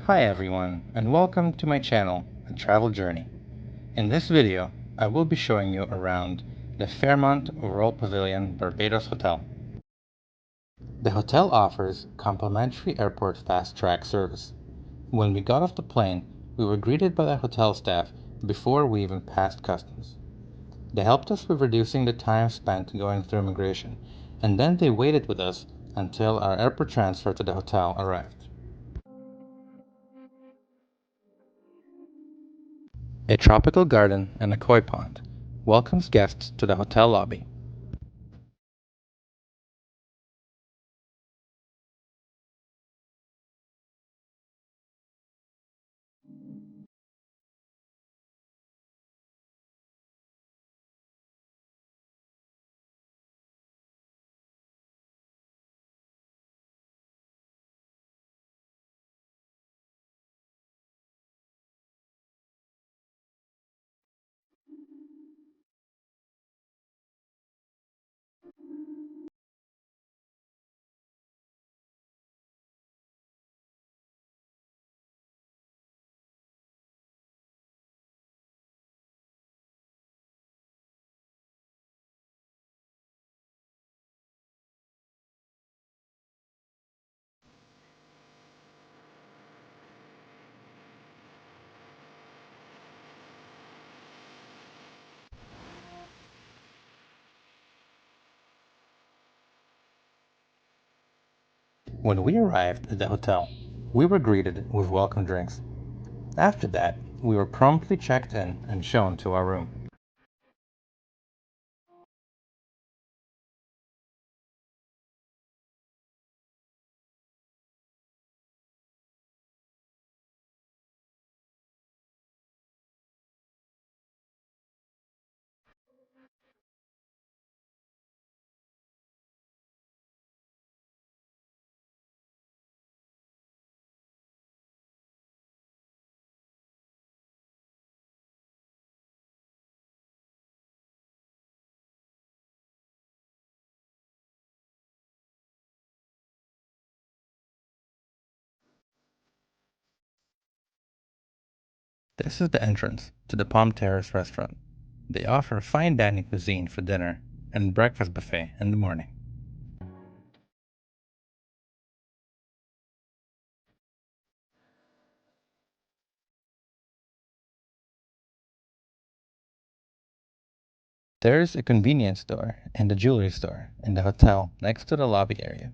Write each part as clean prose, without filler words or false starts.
Hi everyone, and welcome to my channel, A Travel Journey. In this video, I will be showing you around the Fairmont Royal Pavilion Barbados Hotel. The hotel offers complimentary airport fast-track service. When we got off the plane, we were greeted by the hotel staff before we even passed customs. They helped us with reducing the time spent going through immigration, and then they waited with us until our airport transfer to the hotel arrived. A tropical garden and a koi pond welcomes guests to the hotel lobby. When we arrived at the hotel, we were greeted with welcome drinks. After that, we were promptly checked in and shown to our room. This is the entrance to the Palm Terrace restaurant. They offer fine dining cuisine for dinner and breakfast buffet in the morning. There's a convenience store and a jewelry store in the hotel next to the lobby area.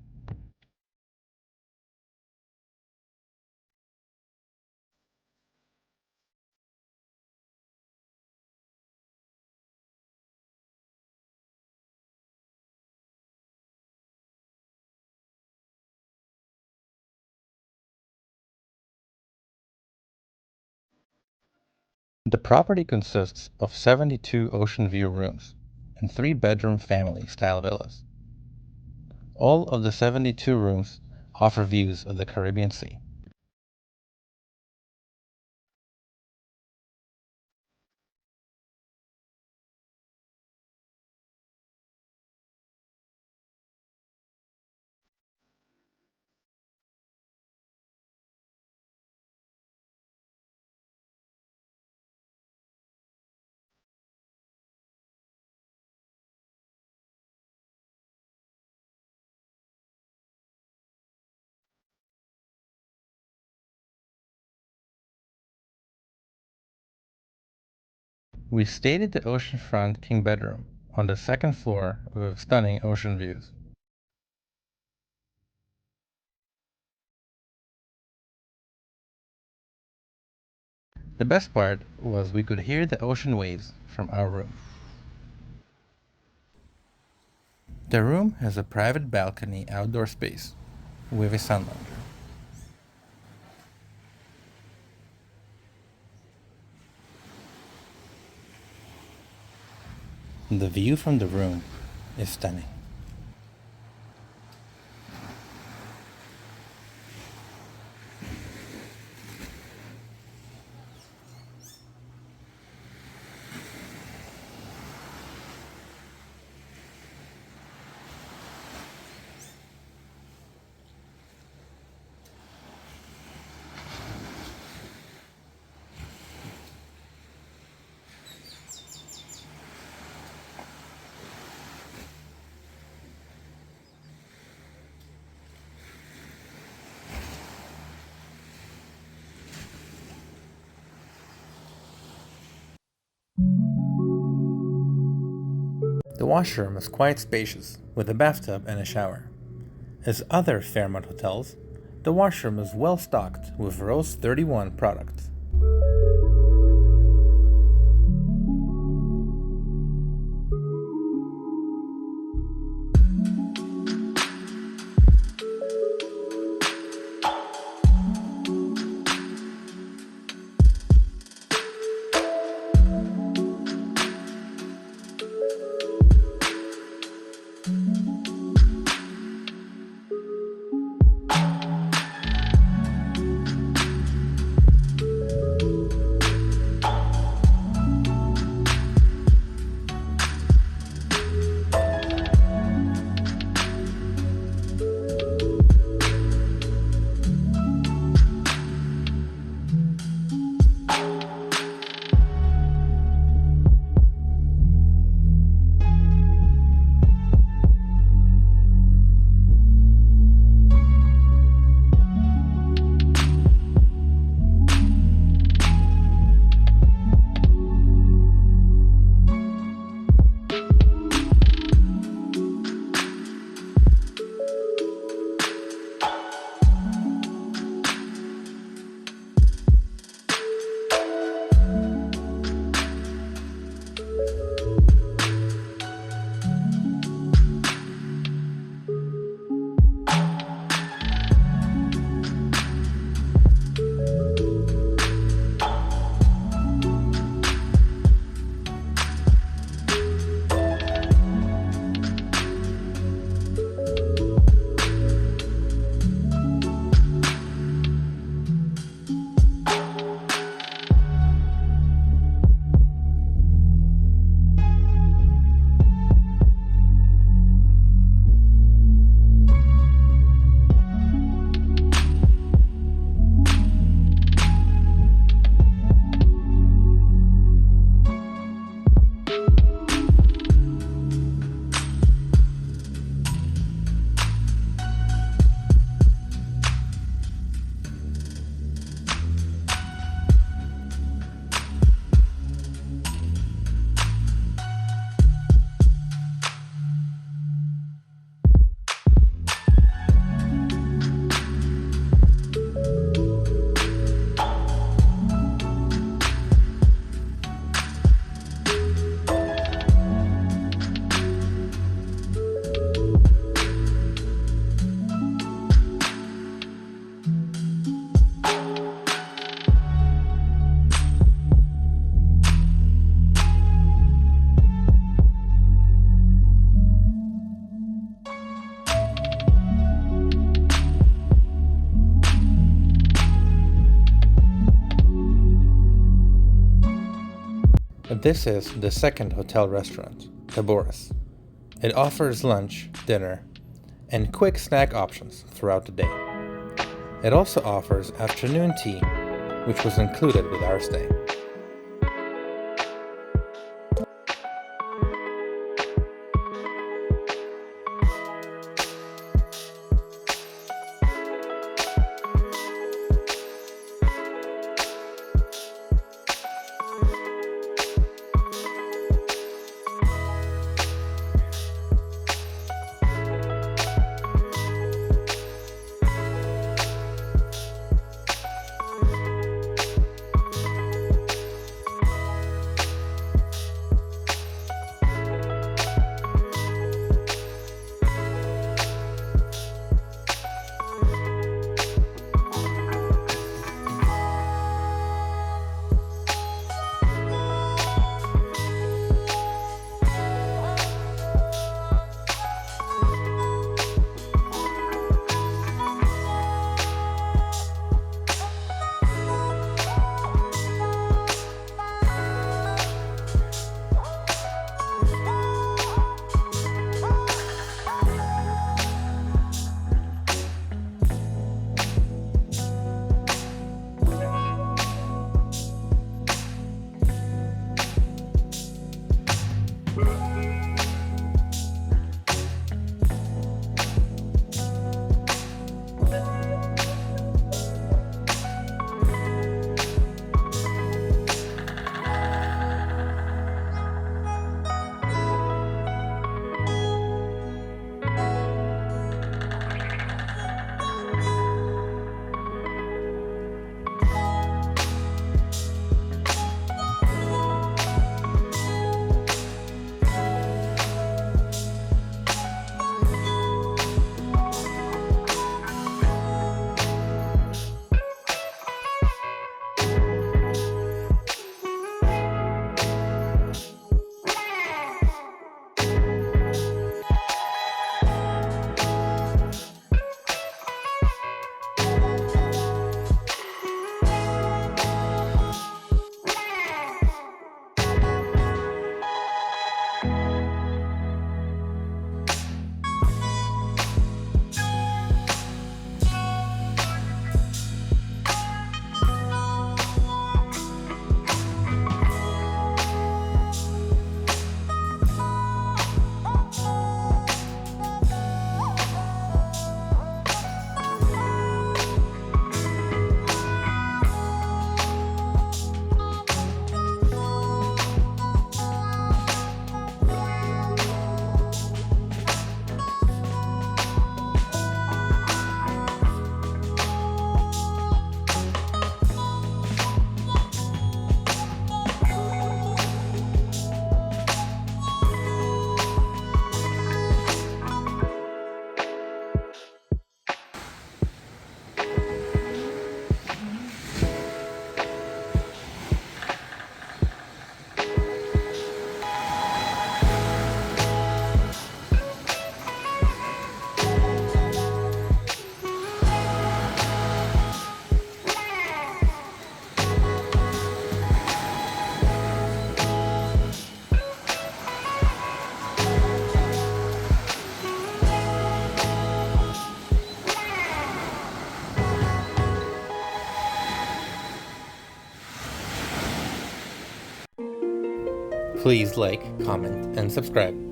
The property consists of 72 ocean view rooms and 3-bedroom family-style villas. All of the 72 rooms offer views of the Caribbean Sea. We stayed at the oceanfront king bedroom on the second floor with stunning ocean views. The best part was we could hear the ocean waves from our room. The room has a private balcony outdoor space with a sun lounger. The view from the room is stunning. The washroom is quite spacious, with a bathtub and a shower. As other Fairmont hotels, the washroom is well stocked with Rose 31 products. This is the second hotel restaurant, Taborus. It offers lunch, dinner, and quick snack options throughout the day. It also offers afternoon tea, which was included with our stay. Please like, comment, and subscribe.